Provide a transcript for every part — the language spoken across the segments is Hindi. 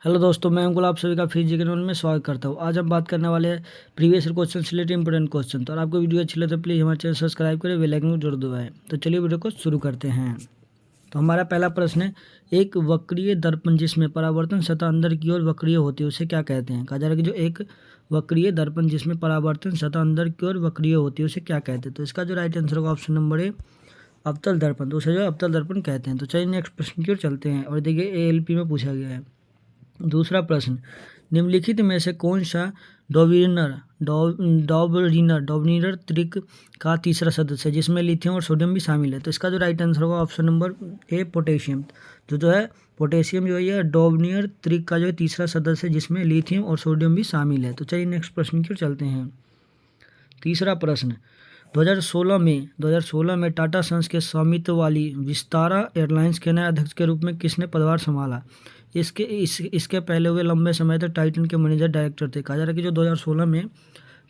हेलो दोस्तों, मैं अंकुल आप सभी का फिजिक्स के में स्वागत करता हूँ। आज हम बात करने वाले हैं प्रीवियस ईयर क्वेश्चन से रिलेटेड इंपोर्टेंट क्वेश्चन। तो अगर आपको वीडियो अच्छी लगे तो प्लीज़ हमारे चैनल सब्सक्राइब करें, बेल आइकन को जरूर दबाएं। तो चलिए वीडियो को शुरू करते हैं। तो हमारा पहला प्रश्न है, एक वक्रीय दर्पण जिसमें परावर्तन सतह अंदर की ओर वक्रीय होती है उसे क्या कहते हैं। कहा जा रहा है कि जो एक वक्रीय दर्पण जिसमें परावर्तन सतह अंदर की ओर वक्रीय होती है उसे क्या कहते हैं। तो इसका जो राइट आंसर होगा ऑप्शन नंबर ए, अवतल दर्पण। तो उसे जो है अवतल दर्पण कहते हैं। तो चलिए नेक्स्ट प्रश्न की ओर चलते हैं। और देखिए ALP में पूछा गया है। दूसरा प्रश्न, निम्नलिखित में से कौन सा डॉबरिनर त्रिक का तीसरा सदस्य है जिसमें लिथियम और सोडियम भी शामिल है। तो इसका जो राइट आंसर होगा ऑप्शन नंबर ए, पोटेशियम। जो है पोटेशियम जो है ये डॉबरिनर त्रिक का जो है तीसरा सदस्य है जिसमें लिथियम और सोडियम भी शामिल है। तो चलिए नेक्स्ट प्रश्न की ओर चलते हैं। तीसरा प्रश्न, 2016 में टाटा सन्स के स्वामित्व वाली विस्तारा एयरलाइंस के नए अध्यक्ष के रूप में किसने पदभार संभाला। इसके पहले हुए लंबे समय तक टाइटन के मैनेजर डायरेक्टर थे। कहा जा रहा है कि जो 2016 में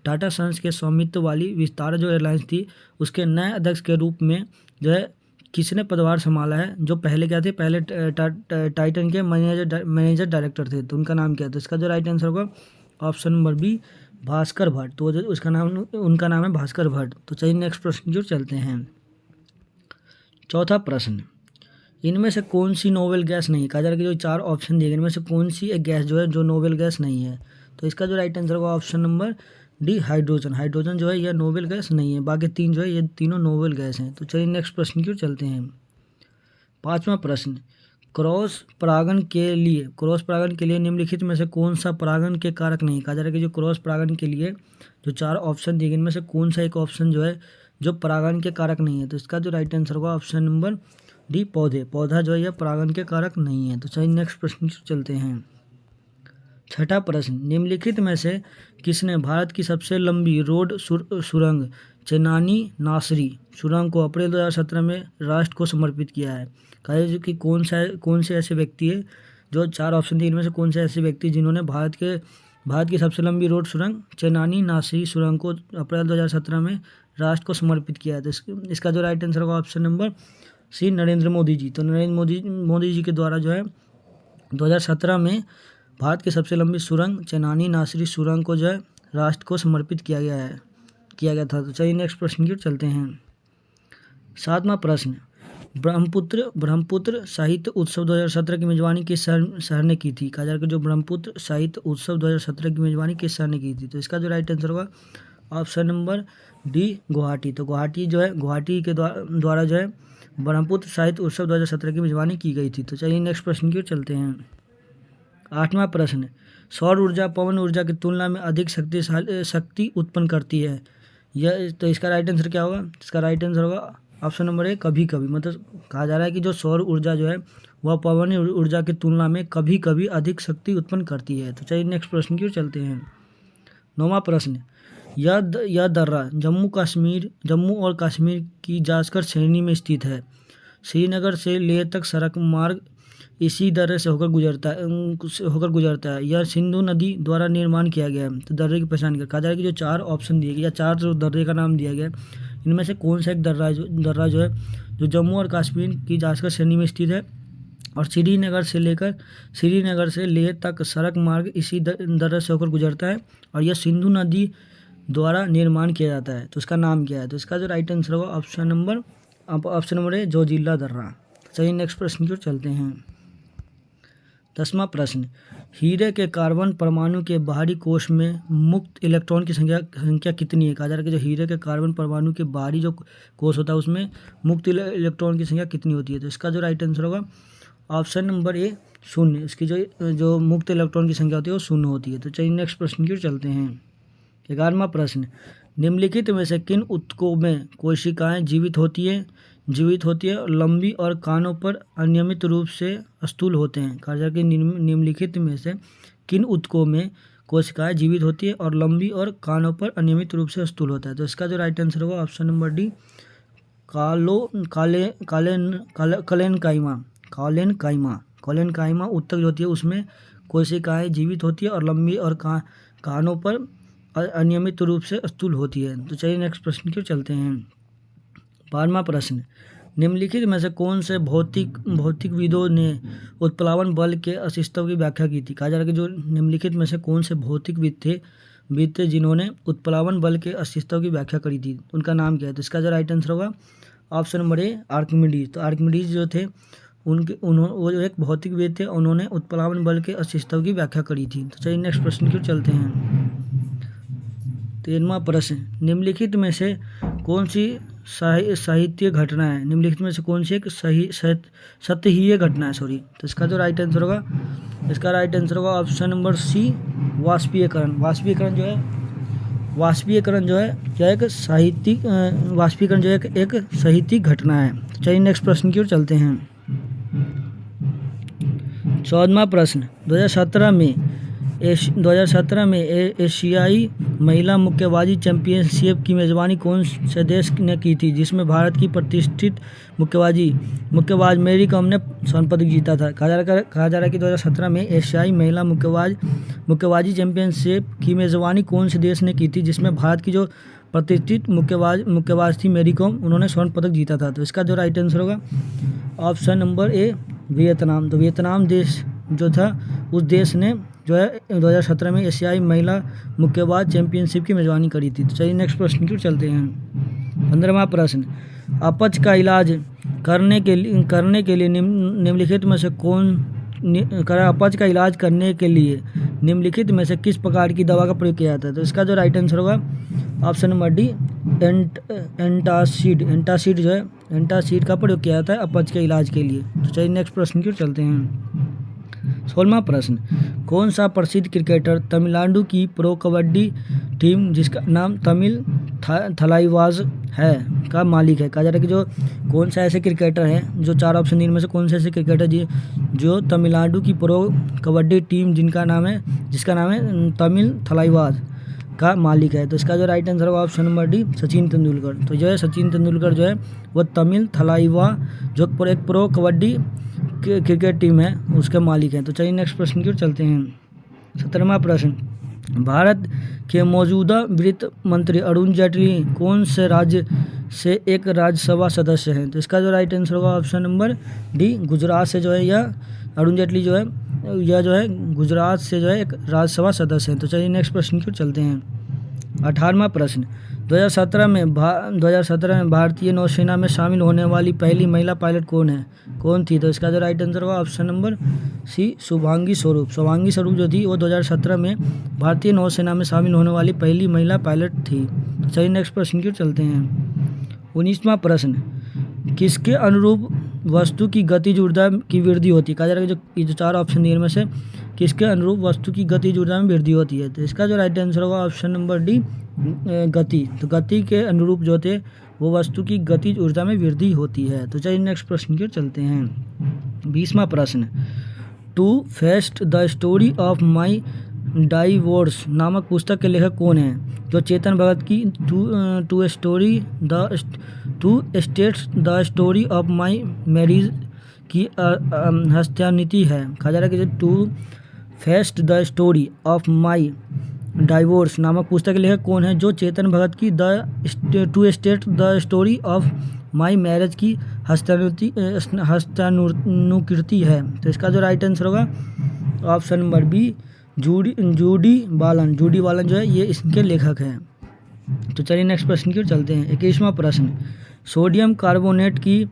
टाटा सन्स के स्वामित्व वाली विस्तारा जो एयरलाइंस थी उसके नए अध्यक्ष के रूप में जो है किसने पदभार संभाला है। जो पहले क्या थे, पहले टाइटन के मैनेजर डायरेक्टर थे। तो उनका नाम क्या है। तो इसका जो राइट आंसर होगा option number B, Bhaskar Bhatt. तो उनका नाम है भास्कर भट्ट। तो चलिए नेक्स्ट प्रश्न की ओर चलते हैं। चौथा प्रश्न, इनमें से कौन सी नोबेल गैस नहीं। कहा जा रहा है कि जो चार ऑप्शन दिए गए इनमें से कौन सी एक गैस जो है जो नोबेल गैस नहीं है। तो इसका जो राइट आंसर होगा option number D, hydrogen. Hydrogen जो है यह नोबेल गैस नहीं है, बाकी तीन जो है ये तीनों नोबेल गैस हैं। तो चलिए नेक्स्ट प्रश्न की ओर चलते हैं। पांचवा प्रश्न, क्रॉस परागण के लिए निम्नलिखित में से कौन सा परागण के कारक नहीं। कहा जा रहा है कि जो क्रॉस परागण के लिए जो चार ऑप्शन दिए गए इनमें से कौन सा एक ऑप्शन जो है जो परागण के कारक नहीं है। तो इसका जो राइट आंसर होगा ऑप्शन नंबर डी, पौधा जो है यह परागण के कारक नहीं है। तो चलिए नेक्स्ट प्रश्न की चलते हैं। छठा प्रश्न, निम्नलिखित में से किसने भारत की सबसे लंबी रोड सुरंग चेनानी नासरी सुरंग को अप्रैल 2017 में राष्ट्र को समर्पित किया है। कहा है कि कौन से ऐसे व्यक्ति है, जो चार ऑप्शन दिए इनमें से कौन से ऐसे व्यक्ति जिन्होंने भारत की सबसे लंबी रोड सुरंग चेनानी नासरी सुरंग को अप्रैल 2017 में राष्ट्र को समर्पित किया है। तो इसका जो राइट आंसर होगा option number C, Narendra Modi ji. तो नरेंद्र मोदी जी के द्वारा जो है 2017 में भारत की सबसे लंबी सुरंग चेनानी नासरी सुरंग को जो है राष्ट्र को समर्पित किया गया था। तो चलिए नेक्स्ट प्रश्न की ओर चलते हैं। सातवां प्रश्न, ब्रह्मपुत्र साहित्य उत्सव 2017 की मेजबानी किस शहर ने की थी। कहा जा रहा है कि जो ब्रह्मपुत्र साहित्य उत्सव 2017 की मेजबानी किस शहर ने की थी। तो इसका जो राइट आंसर होगा ऑप्शन नंबर डी, गुवाहाटी। तो गुवाहाटी के द्वारा जो है ब्रह्मपुत्र साहित्य उत्सव 2017 की मेजबानी की गई थी। तो चलिए नेक्स्ट प्रश्न की ओर चलते हैं। आठवां प्रश्न, सौर ऊर्जा पवन ऊर्जा की तुलना में अधिक शक्ति उत्पन्न करती है। यह तो इसका राइट आंसर क्या होगा। इसका राइट आंसर होगा ऑप्शन नंबर ए, कभी कभी। मतलब कहा जा रहा है कि जो सौर ऊर्जा जो है वह पवन ऊर्जा की तुलना में कभी कभी अधिक शक्ति उत्पन्न करती है। तो चलिए नेक्स्ट प्रश्न की ओर चलते हैं। नौवां प्रश्न, यह दर्रा जम्मू और कश्मीर की जास्कर श्रेणी में स्थित है। श्रीनगर से लेह तक सड़क मार्ग इसी दर्रे से होकर गुजरता है। यह सिंधु नदी द्वारा निर्माण किया गया है। तो दर्रे की पहचान कर कहा जा रहा है कि जो चार ऑप्शन दिए गए या चार जो दर्रे का नाम दिया गया इनमें से कौन सा एक दर्रा जो है जो जम्मू और कश्मीर की जास्कर श्रेणी में स्थित है और श्रीनगर से लेह तक सड़क मार्ग इसी दर्रे से होकर गुजरता है और यह सिंधु नदी द्वारा निर्माण किया जाता है। तो इसका नाम क्या है। तो इसका जो राइट आंसर होगा ऑप्शन नंबर है, जोजिला दर्रा। चलिए नेक्स्ट प्रश्न की ओर चलते हैं। 10वां प्रश्न, हीरे के कार्बन परमाणु के बाहरी कोश में मुक्त इलेक्ट्रॉन की संख्या कितनी है। कहा जा रहा है कि जो हीरे के कार्बन परमाणु के बाहरी जो कोश होता है उसमें मुक्त इलेक्ट्रॉन की संख्या कितनी होती है। तो इसका जो राइट आंसर होगा ऑप्शन नंबर ए, 0। इसकी जो मुक्त इलेक्ट्रॉन की संख्या होती है वो 0 होती है। तो चलिए नेक्स्ट प्रश्न की ओर चलते हैं। 11वां प्रश्न, निम्नलिखित में से किन ऊतकों में कोशिकाएं जीवित होती है और लंबी और कानों पर अनियमित रूप से स्थूल होते हैं। कहा जाए कि निम्नलिखित में से किन ऊतकों में कोशिकाएं जीवित होती है और लंबी और कानों पर अनियमित रूप से स्थूल होता है। तो इसका जो राइट आंसर होगा ऑप्शन नंबर डी, कॉलेनकाइमा ऊतक जो होती है उसमें कोशिकाएं जीवित होती है और लंबी और कानों पर अनियमित रूप से स्थूल होती है। तो चलिए नेक्स्ट प्रश्न की ओर चलते हैं। 12वां प्रश्न, निम्नलिखित में से कौन से भौतिकविदों ने उत्प्लावन बल के अस्तित्व की व्याख्या की थी। कहा जा रहा है कि जो निम्नलिखित में से कौन से भौतिकविद थे जिन्होंने उत्प्लावन बल के अस्तित्व की व्याख्या करी थी, उनका नाम क्या है। तो इसका जो राइट आंसर होगा ऑप्शन नंबर ए आर्किमिडीज। तो आर्किमिडीज जो थे वो जो एक भौतिकविद थे, उन्होंने उत्प्लावन बल के अस्तित्व की व्याख्या करी थी। तो चलिए नेक्स्ट प्रश्न की ओर चलते हैं। 13वां प्रश्न, निम्नलिखित में से कौन सी साहित्य घटना है। निम्नलिखित में से कौन सी एक सतहीय घटना है तो इसका जो राइट आंसर होगा ऑप्शन नंबर सी वाष्पीयकरण। वाष्पीयकरण जो है एक साहित्यिक घटना है। चलिए नेक्स्ट प्रश्न की ओर चलते हैं। 14वां प्रश्न, 2017 में एशियाई महिला मुक्केबाजी चैंपियनशिप की मेजबानी कौन से देश ने की थी, जिसमें भारत की प्रतिष्ठित मुक्केबाज मेरी कॉम ने स्वर्ण पदक जीता था। कहा जा रहा है कि 2017 में एशियाई महिला मुक्केबाजी चैंपियनशिप की मेजबानी कौन से देश ने की थी, जिसमें भारत की जो प्रतिष्ठित मुक्केबाज थी मेरी कॉम, उन्होंने स्वर्ण पदक जीता था। तो इसका जो राइट आंसर होगा ऑप्शन नंबर ए वियतनाम। तो वियतनाम देश जो था, उस देश ने जो है 2017 में एशियाई महिला मुक्केबाज चैंपियनशिप की मेजबानी करी थी। तो चलिए नेक्स्ट प्रश्न की ओर चलते हैं। 15वां प्रश्न, अपच का इलाज करने के लिए निम्नलिखित में से अपच का इलाज करने के लिए निम्नलिखित में से किस प्रकार की दवा का प्रयोग किया जाता है। तो इसका जो राइट आंसर होगा option number D antacid. Antacid का प्रयोग किया जाता है अपच के इलाज के लिए। तो चलिए नेक्स्ट प्रश्न की ओर चलते हैं। 16वां प्रश्न, कौन सा प्रसिद्ध क्रिकेटर तमिलनाडु की प्रो कबड्डी टीम जिसका नाम तमिल थलाइवाज है का मालिक है। कहा जा रहा है कि जो कौन सा ऐसे क्रिकेटर हैं, जो 4 ऑप्शन दिन में से कौन से ऐसे क्रिकेटर जो तमिलनाडु की प्रो कबड्डी टीम जिसका नाम है तमिल थलाइवाज का मालिक है। तो इसका जो राइट आंसर होगा option number D Sachin Tendulkar. तो जो है सचिन तेंदुलकर जो है वो तमिल थलाइवा जो एक प्रो कबड्डी क्रिकेट टीम है उसके मालिक हैं। तो चलिए नेक्स्ट प्रश्न की ओर चलते हैं। 17वां प्रश्न, भारत के मौजूदा वित्त मंत्री अरुण जेटली कौन से राज्य से एक राज्यसभा सदस्य हैं। तो इसका जो राइट आंसर होगा ऑप्शन नंबर डी गुजरात से जो है यह अरुण जेटली जो है गुजरात से जो है एक राज्यसभा सदस्य हैं। तो चलिए नेक्स्ट प्रश्न की ओर चलते हैं। 18वां प्रश्न, 2017 में भारतीय नौसेना में शामिल होने वाली पहली महिला पायलट कौन थी। तो इसका जो राइट आंसर होगा ऑप्शन नंबर सी शुभांगी स्वरूप जो थी वो 2017 में भारतीय नौसेना में शामिल होने वाली पहली महिला पायलट थी। तो चलिए नेक्स्ट प्रश्न की ओर चलते हैं। 19वां प्रश्न, किसके अनुरूप वस्तु की गतिज ऊर्जा की वृद्धि होती है। कहा जा रहा है कि जो 4 ऑप्शन दिए में से किसके अनुरूप वस्तु की गतिज ऊर्जा में वृद्धि होती है। तो इसका जो राइट आंसर होगा ऑप्शन नंबर डी गति। तो गति के अनुरूप जो थे वो वस्तु की गतिज ऊर्जा में वृद्धि होती है। तो चलिए नेक्स्ट प्रश्न की ओर चलते हैं। 20वां प्रश्न, टू फेस्ट the story of my divorce नामक पुस्तक के लेखक कौन है। जो चेतन भगत की two states the story of my marriage की हस्तानीति है। कहा जा रहा है कि टू फेस्ट the story of my divorce नामक पुस्तक के लेखक कौन है। जो चेतन भगत की two state the story of my marriage की हस्तानुकृति है। तो इसका जो राइट आंसर होगा option number B Judy Balan जो है ये इसके लेखक हैं। तो चलिए नेक्स्ट प्रश्न की ओर चलते हैं। 21वां प्रश्न, सोडियम कार्बोनेट की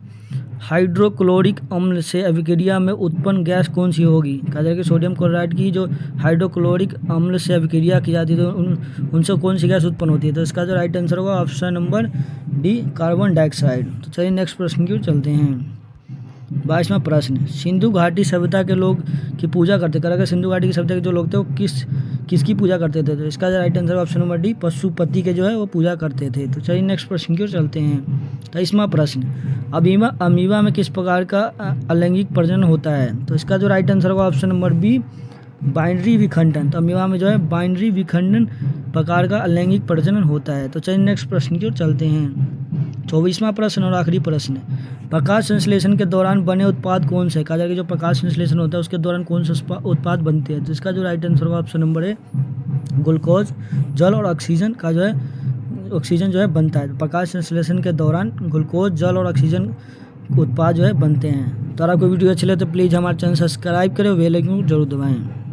हाइड्रोक्लोरिक अम्ल से अभिक्रिया में उत्पन्न गैस कौन सी होगी। कहा जाए कि सोडियम क्लोराइड की जो हाइड्रोक्लोरिक अम्ल से अभिक्रिया की जाती है तो उनसे कौन सी गैस उत्पन्न होती है। तो इसका जो राइट आंसर होगा option number D carbon dioxide. तो चलिए नेक्स्ट प्रश्न की ओर चलते हैं। 22वां प्रश्न, सिंधु घाटी सभ्यता के लोग की पूजा करते। कहा सिंधु घाटी की सभ्यता के जो लोग थे वो किसकी पूजा करते थे। तो इसका right answer option number D Pashupati के जो है वो पूजा करते थे। तो चलिए नेक्स्ट प्रश्न की ओर चलते हैं। 23वां प्रश्न, अमीबा में किस प्रकार का अलैंगिक प्रजनन होता है। तो इसका जो राइट आंसर होगा ऑप्शन नंबर बी बाइनरी विखंडन। तो अमीबा में जो है बाइनरी विखंडन प्रकार का अलैंगिक प्रजनन होता है। तो चलिए नेक्स्ट प्रश्न की ओर चलते हैं। 24वां प्रश्न और आखिरी प्रश्न, प्रकाश संश्लेषण के दौरान बने उत्पाद कौन से। कहा जाए कि जो प्रकाश संश्लेषण होता है उसके दौरान कौन से उत्पाद बनते हैं। तो इसका जो राइट आंसर होगा ऑप्शन नंबर ए ग्लूकोज, जल और ऑक्सीजन का जो है ऑक्सीजन जो है बनता है। प्रकाश संश्लेषण के दौरान ग्लूकोज, जल और ऑक्सीजन उत्पाद जो है बनते हैं। तो अगर आपको वीडियो अच्छी लगे तो प्लीज़ हमारे चैनल सब्सक्राइब करें, बेल आइकन को जरूर दबाएँ।